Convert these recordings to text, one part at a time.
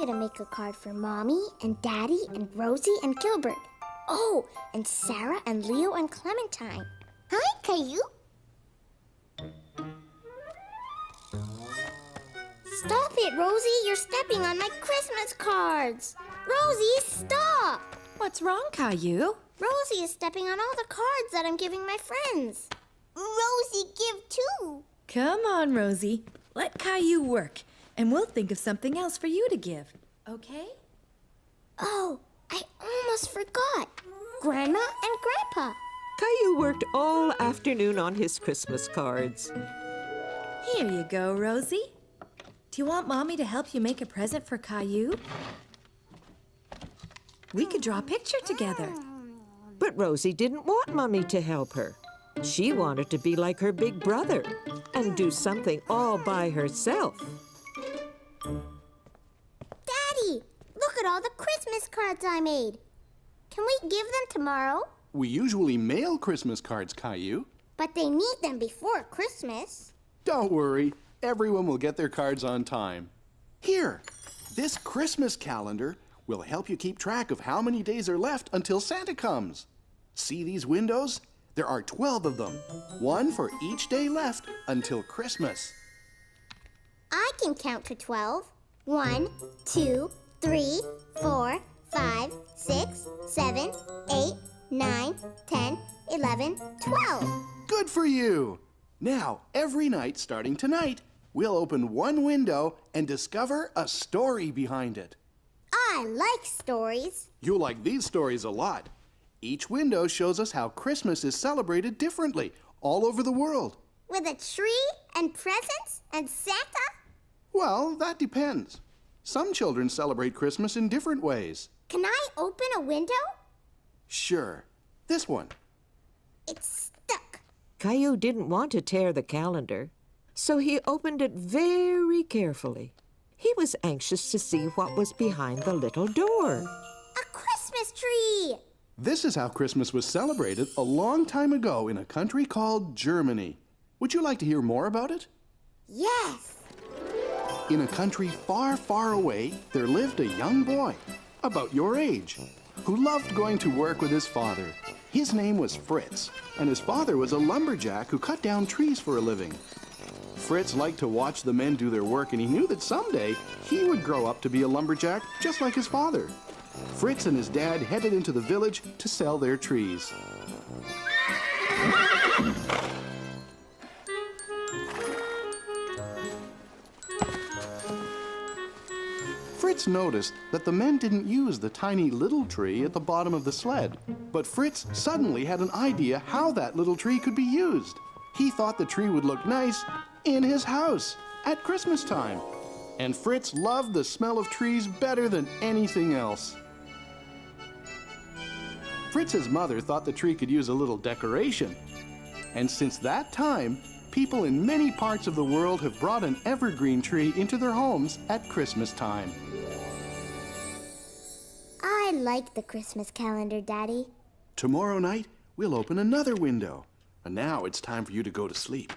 gonna make a card for Mommy and Daddy and Rosie and Gilbert. Oh, and Sarah and Leo and Clementine. Hi, Caillou. Stop it, Rosie. You're stepping on my Christmas cards. Rosie, stop. What's wrong, Caillou? Rosie is stepping on all the cards that I'm giving my friends. Rosie, give too. Come on, Rosie. Let Caillou work, and we'll think of something else for you to give, okay? Oh, I almost forgot. Grandma and Grandpa. Caillou worked all afternoon on his Christmas cards. Here you go, Rosie. Do you want Mommy to help you make a present for Caillou? We could draw a picture together. But Rosie didn't want Mummy to help her. She wanted to be like her big brother and do something all by herself. Daddy, look at all the Christmas cards I made. Can we give them tomorrow? We usually mail Christmas cards, Caillou. But they need them before Christmas. Don't worry, everyone will get their cards on time. Here, this Christmas calendar will help you keep track of how many days are left until Santa comes. See these windows? There are 12 of them, one for each day left until Christmas. I can count to 12. 1, 2, 3, 4, 5, 6, 7, 8, 9, 10, 11, 12. Good for you! Now, every night starting tonight, we'll open one window and discover a story behind it. I like stories. You'll like these stories a lot. Each window shows us how Christmas is celebrated differently all over the world. With a tree and presents and Santa? Well, that depends. Some children celebrate Christmas in different ways. Can I open a window? Sure. This one. It's stuck. Caillou didn't want to tear the calendar, so he opened it very carefully. He was anxious to see what was behind the little door. A Christmas tree! This is how Christmas was celebrated a long time ago in a country called Germany. Would you like to hear more about it? Yes. In a country far, far away, there lived a young boy, about your age, who loved going to work with his father. His name was Fritz, and his father was a lumberjack who cut down trees for a living. Fritz liked to watch the men do their work, and he knew that someday he would grow up to be a lumberjack just like his father. Fritz and his dad headed into the village to sell their trees. Fritz noticed that the men didn't use the tiny little tree at the bottom of the sled. But Fritz suddenly had an idea how that little tree could be used. He thought the tree would look nice in his house at Christmas time. And Fritz loved the smell of trees better than anything else. Fritz's mother thought the tree could use a little decoration. And since that time, people in many parts of the world have brought an evergreen tree into their homes at Christmas time. I like the Christmas calendar, Daddy. Tomorrow night, we'll open another window. And now it's time for you to go to sleep.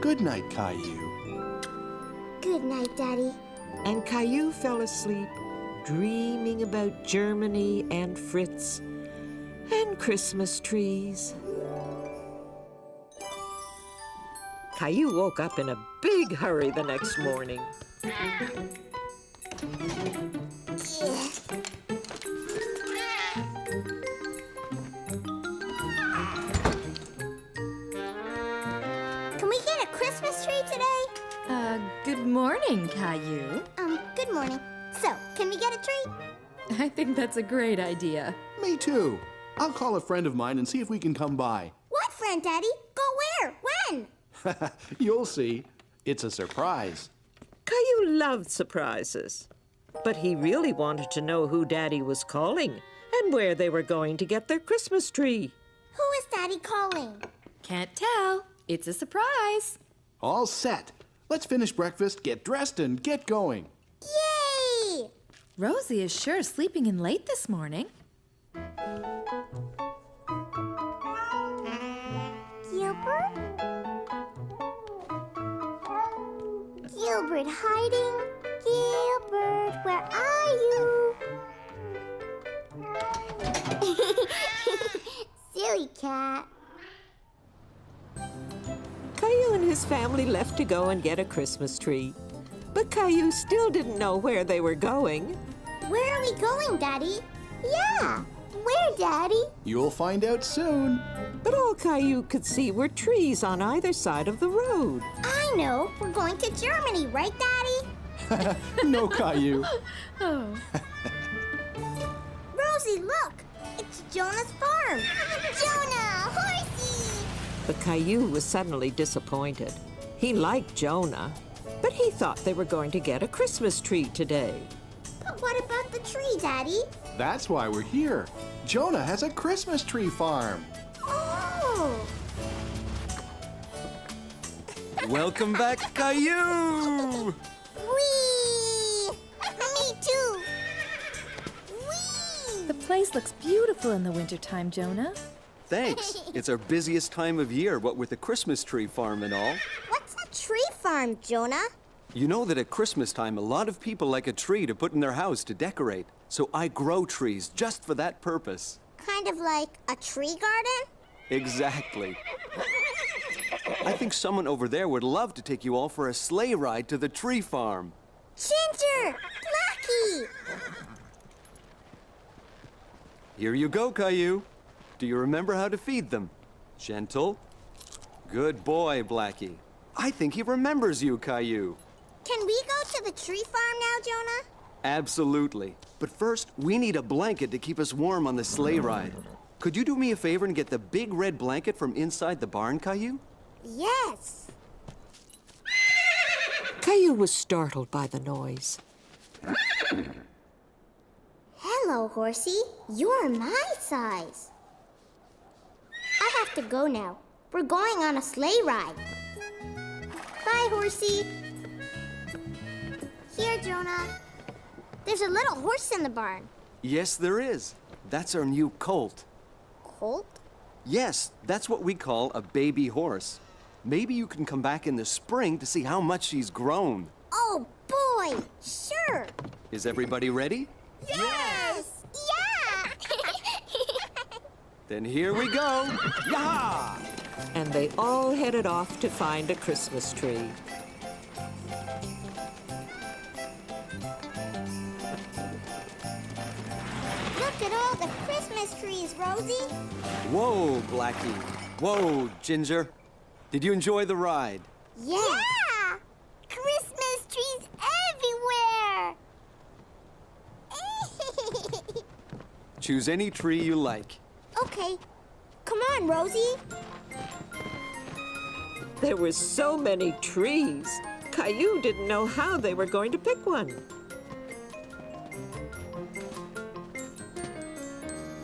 Good night, Caillou. Good night, Daddy. And Caillou fell asleep, dreaming about Germany and Fritz and Christmas trees. Caillou woke up in a big hurry the next morning. Can we get a Christmas tree today? Good morning, Caillou. Good morning. So, can we get a tree? I think that's a great idea. Me too. I'll call a friend of mine and see if we can come by. What friend, Daddy? Go where? When? You'll see. It's a surprise. Caillou loved surprises, but he really wanted to know who Daddy was calling and where they were going to get their Christmas tree. Who is Daddy calling? Can't tell. It's a surprise. All set. Let's finish breakfast, get dressed, and get going. Yay! Rosie is sure sleeping in late this morning. Gilbert? Gilbert hiding? Silly cat. Caillou and his family left to go and get a Christmas tree. But Caillou still didn't know where they were going. Where are we going, Daddy? Yeah, where, Daddy? You'll find out soon. But all Caillou could see were trees on either side of the road. I know. We're going to Germany, right, Daddy? No, Caillou. Oh. Rosie, look! It's Jonah's farm! Jonah! Horsey! But Caillou was suddenly disappointed. He liked Jonah, but he thought they were going to get a Christmas tree today. But what about the tree, Daddy? That's why we're here. Jonah has a Christmas tree farm. Oh! Welcome back, Caillou! Whee! Me too! Whee! The place looks beautiful in the wintertime, Jonah. Thanks. It's our busiest time of year, what with the Christmas tree farm and all. What's a tree farm, Jonah? You know that at Christmas time, a lot of people like a tree to put in their house to decorate. So I grow trees just for that purpose. Kind of like a tree garden? Exactly. I think someone over there would love to take you all for a sleigh ride to the tree farm. Ginger! Blackie! Here you go, Caillou. Do you remember how to feed them? Gentle. Good boy, Blackie. I think he remembers you, Caillou. Can we go to the tree farm now, Jonah? Absolutely. But first, we need a blanket to keep us warm on the sleigh ride. Could you do me a favor and get the big red blanket from inside the barn, Caillou? Yes. Caillou was startled by the noise. Hello, Horsey. You're my size. I have to go now. We're going on a sleigh ride. Bye, Horsey. Here, Jonah. There's a little horse in the barn. Yes, there is. That's our new colt. Colt? Yes, that's what we call a baby horse. Maybe you can come back in the spring to see how much she's grown. Oh, boy. Sure. Is everybody ready? Yes. Yeah. Then here we go. Yaha! And they all headed off to find a Christmas tree. Look at all the Christmas trees, Rosie. Whoa, Blackie. Whoa, Ginger. Did you enjoy the ride? Yeah. Christmas trees everywhere. Choose any tree you like. Okay. Come on, Rosie. There were so many trees. Caillou didn't know how they were going to pick one.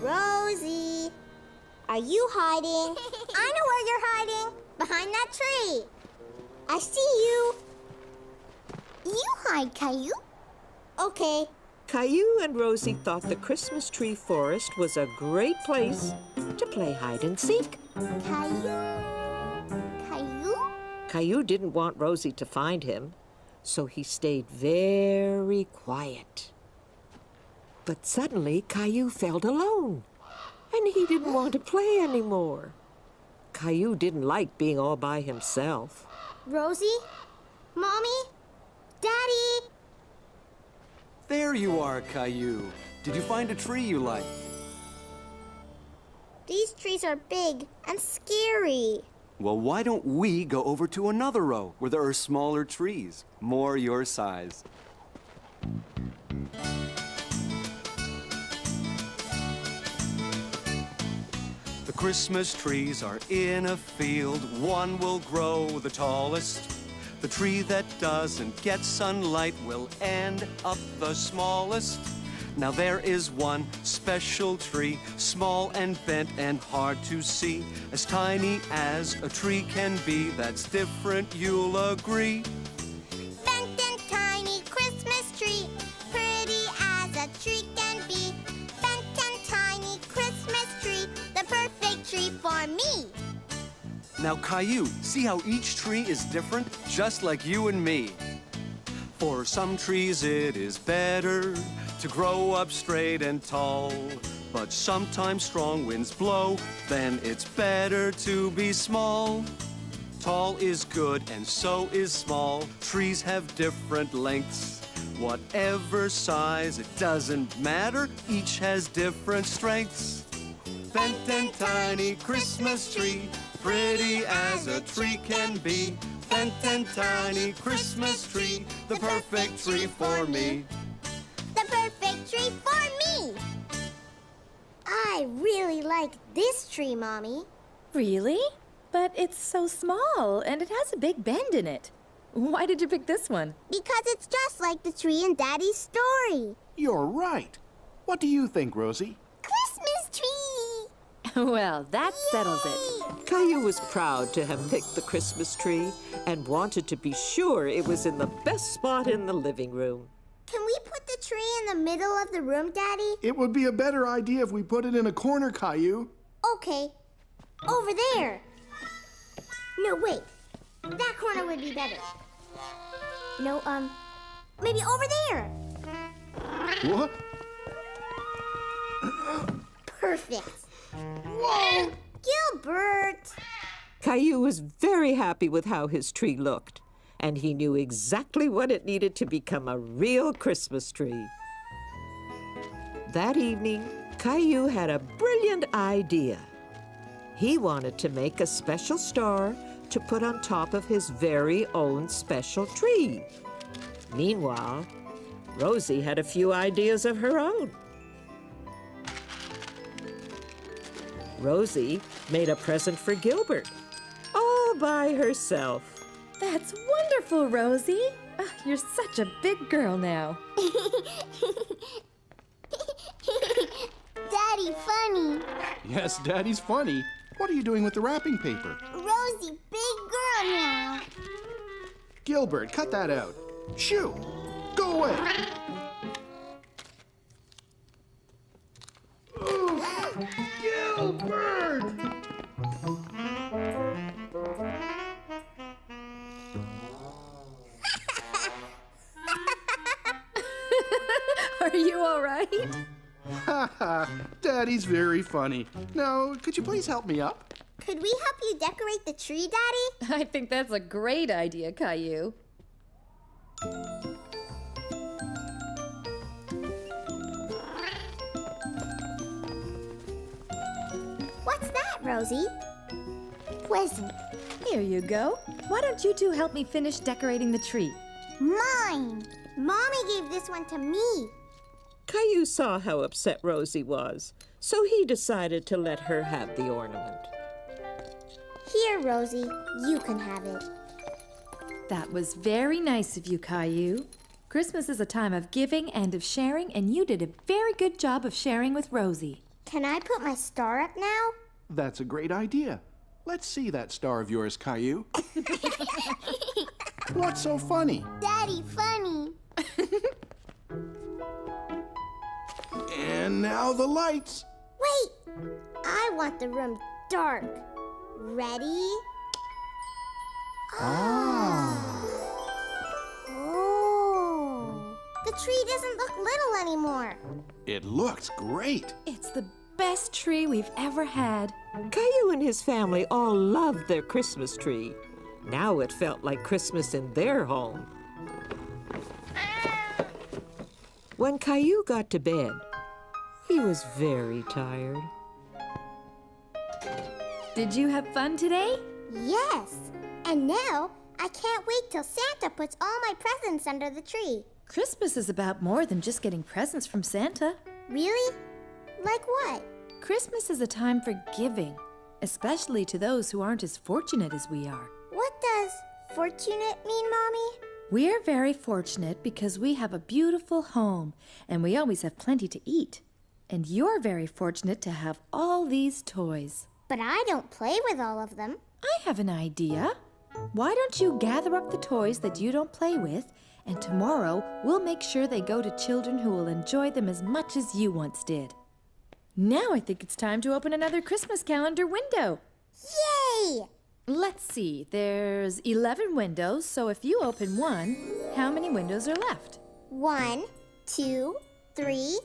Rosie, are you hiding? I know where you're hiding. Behind that tree. I see you. You hide, Caillou. Okay. Caillou and Rosie thought the Christmas tree forest was a great place to play hide and seek. Caillou? Caillou? Caillou didn't want Rosie to find him, so he stayed very quiet. But suddenly, Caillou felt alone, and he didn't want to play anymore. Caillou didn't like being all by himself. Rosie? Mommy? Daddy? There you are, Caillou. Did you find a tree you like? These trees are big and scary. Well, why don't we go over to another row where there are smaller trees, more your size? The Christmas trees are in a field. One will grow the tallest. The tree that doesn't get sunlight will end up the smallest. Now there is one special tree, small and bent and hard to see, as tiny as a tree can be. That's different, you'll agree. Bent and tiny Christmas tree, pretty as a tree can be. Bent and tiny Christmas tree, the perfect tree for me. Now, Caillou, see how each tree is different, just like you and me. For some trees it is better to grow up straight and tall. But sometimes strong winds blow, then it's better to be small. Tall is good and so is small. Trees have different lengths. Whatever size, it doesn't matter. Each has different strengths. Bent and tiny Christmas tree, pretty as a tree can be. Bent and tiny Christmas tree, the perfect tree for me. The perfect tree for me! I really like this tree, Mommy. Really? But it's so small, and it has a big bend in it. Why did you pick this one? Because it's just like the tree in Daddy's story. You're right. What do you think, Rosie? Christmas tree! Well, that settles it. Caillou was proud to have picked the Christmas tree and wanted to be sure it was in the best spot in the living room. Can we put the tree in the middle of the room, Daddy? It would be a better idea if we put it in a corner, Caillou. Okay. Over there. No, wait. That corner would be better. No, maybe over there. What? Perfect. Whoa! Gilbert! Caillou was very happy with how his tree looked, and he knew exactly what it needed to become a real Christmas tree. That evening, Caillou had a brilliant idea. He wanted to make a special star to put on top of his very own special tree. Meanwhile, Rosie had a few ideas of her own. Rosie made a present for Gilbert, all by herself. That's wonderful, Rosie. You're such a big girl now. Daddy, funny. Yes, Daddy's funny. What are you doing with the wrapping paper? Rosie, big girl now. Gilbert, cut that out. Shoo! Go away! Ooh, Gilbert! Are you all right? Ha ha! Daddy's very funny. Now, could you please help me up? Could we help you decorate the tree, Daddy? I think that's a great idea, Caillou. What's that, Rosie? Present. Here you go. Why don't you two help me finish decorating the tree? Mine. Mommy gave this one to me. Caillou saw how upset Rosie was, so he decided to let her have the ornament. Here, Rosie, you can have it. That was very nice of you, Caillou. Christmas is a time of giving and of sharing, and you did a very good job of sharing with Rosie. Can I put my star up now? That's a great idea. Let's see that star of yours, Caillou. What's so funny? Daddy, funny. And now the lights. Wait, I want the room dark. Ready? Oh. The tree doesn't look little anymore. It looks great. It's the best tree we've ever had. Caillou and his family all loved their Christmas tree. Now it felt like Christmas in their home. When Caillou got to bed, he was very tired. Did you have fun today? Yes. And now I can't wait till Santa puts all my presents under the tree. Christmas is about more than just getting presents from Santa. Really? Like what? Christmas is a time for giving, especially to those who aren't as fortunate as we are. What does fortunate mean, Mommy? We're very fortunate because we have a beautiful home and we always have plenty to eat. And you're very fortunate to have all these toys. But I don't play with all of them. I have an idea. Why don't you gather up the toys that you don't play with, and tomorrow we'll make sure they go to children who will enjoy them as much as you once did. Now I think it's time to open another Christmas calendar window. Yay! Let's see, there's 11 windows, so if you open one, how many windows are left? 1, 2, 3,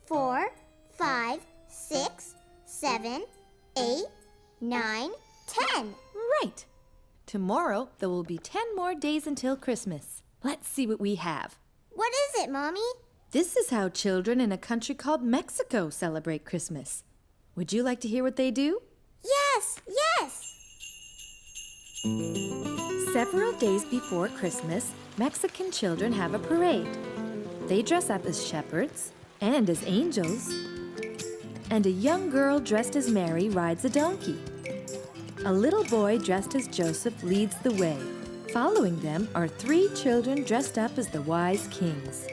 4, 5, 6, 7, 8, 9, 10. Right. Tomorrow, there will be 10 more days until Christmas. Let's see what we have. What is it, Mommy? This is how children in a country called Mexico celebrate Christmas. Would you like to hear what they do? Yes, yes. Several days before Christmas, Mexican children have a parade. They dress up as shepherds and as angels. And a young girl dressed as Mary rides a donkey. A little boy dressed as Joseph leads the way. Following them are 3 children dressed up as the wise kings.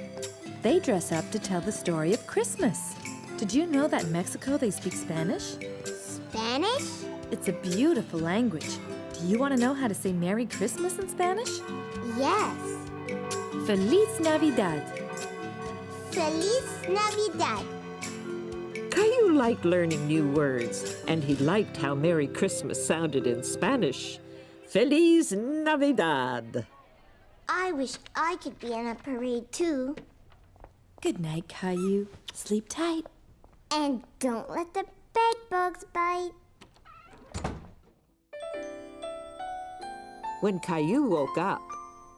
They dress up to tell the story of Christmas. Did you know that in Mexico they speak Spanish? Spanish? It's a beautiful language. Do you want to know how to say Merry Christmas in Spanish? Yes. Feliz Navidad. Feliz Navidad. Caillou liked learning new words, and he liked how Merry Christmas sounded in Spanish. Feliz Navidad. I wish I could be in a parade too. Good night, Caillou. Sleep tight. And don't let the bed bugs bite. When Caillou woke up,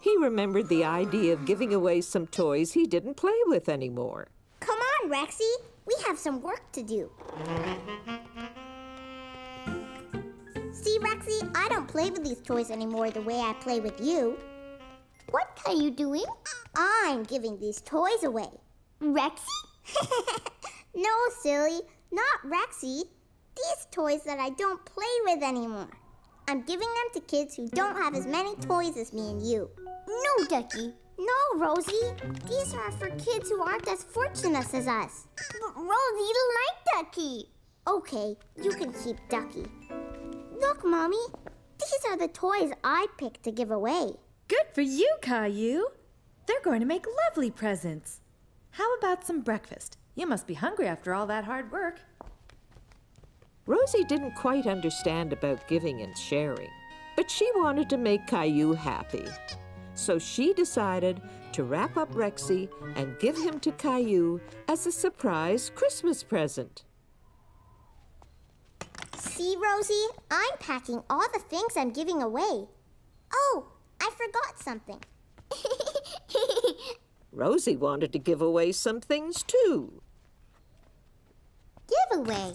he remembered the idea of giving away some toys he didn't play with anymore. Come on, Rexy. We have some work to do. See, Rexy, I don't play with these toys anymore the way I play with you. What are you doing? I'm giving these toys away. Rexy? No, silly, not Rexy. These toys that I don't play with anymore. I'm giving them to kids who don't have as many toys as me and you. No, Ducky. No, Rosie. These are for kids who aren't as fortunate as us. But Rosie, you like Ducky. Okay, you can keep Ducky. Look, Mommy. These are the toys I picked to give away. Good for you, Caillou. They're going to make lovely presents. How about some breakfast? You must be hungry after all that hard work. Rosie didn't quite understand about giving and sharing, but she wanted to make Caillou happy. So she decided to wrap up Rexy and give him to Caillou as a surprise Christmas present. See, Rosie? I'm packing all the things I'm giving away. Oh, I forgot something. Rosie wanted to give away some things too. Giveaway.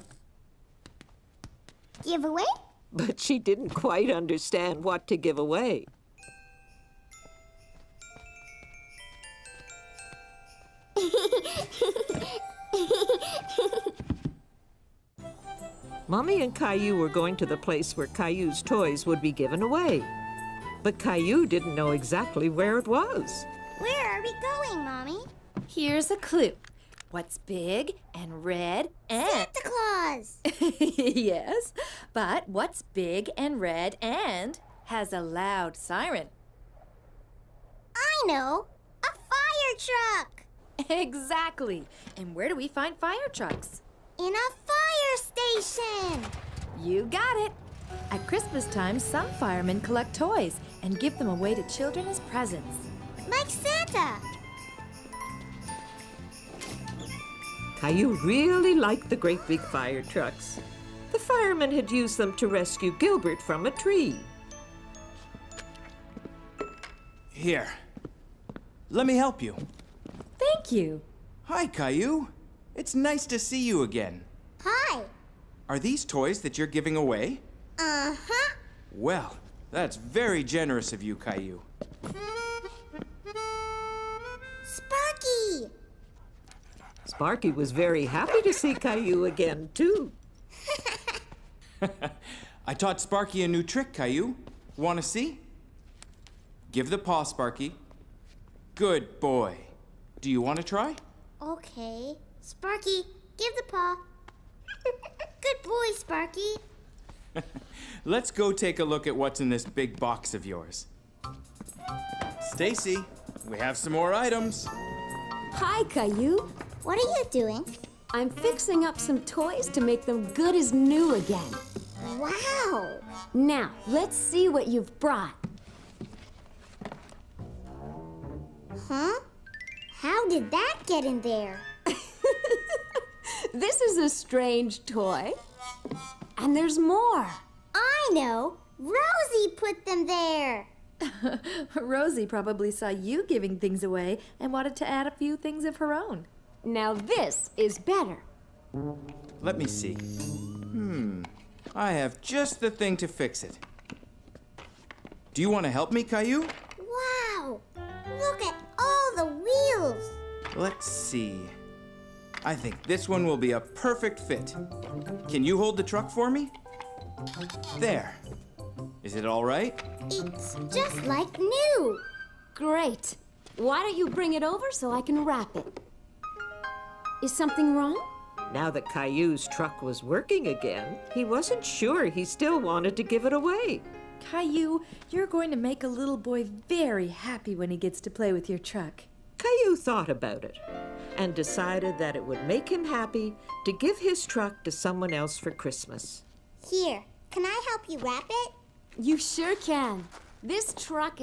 Giveaway? But she didn't quite understand what to give away. Mommy and Caillou were going to the place where Caillou's toys would be given away. But Caillou didn't know exactly where it was. Where are we going, Mommy? Here's a clue. What's big and red and... Santa Claus! Yes, but what's big and red and has a loud siren? I know! A fire truck! Exactly. And where do we find fire trucks? In a fire station! You got it. At Christmas time, some firemen collect toys and give them away to children as presents. Like Santa! Caillou really liked the great big fire trucks. The firemen had used them to rescue Gilbert from a tree. Here. Let me help you. Thank you. Hi, Caillou. It's nice to see you again. Hi! Are these toys that you're giving away? Uh-huh. Well, that's very generous of you, Caillou. Sparky! Sparky was very happy to see Caillou again, too. I taught Sparky a new trick, Caillou. Want to see? Give the paw, Sparky. Good boy. Do you want to try? Okay. Sparky, give the paw. Good boy, Sparky. Let's go take a look at what's in this big box of yours. Stacy, we have some more items. Hi, Caillou. What are you doing? I'm fixing up some toys to make them good as new again. Wow! Now, let's see what you've brought. Huh? How did that get in there? This is a strange toy. And there's more. I know. Rosie put them there. Rosie probably saw you giving things away and wanted to add a few things of her own. Now this is better. Let me see. I have just the thing to fix it. Do you want to help me, Caillou? Wow. Look at all the wheels. Let's see. I think this one will be a perfect fit. Can you hold the truck for me? There. Is it all right? It's just like new. Great. Why don't you bring it over so I can wrap it? Is something wrong? Now that Caillou's truck was working again, he wasn't sure he still wanted to give it away. Caillou, you're going to make a little boy very happy when he gets to play with your truck. Caillou thought about it and decided that it would make him happy to give his truck to someone else for Christmas. Here, can I help you wrap it? You sure can. This truck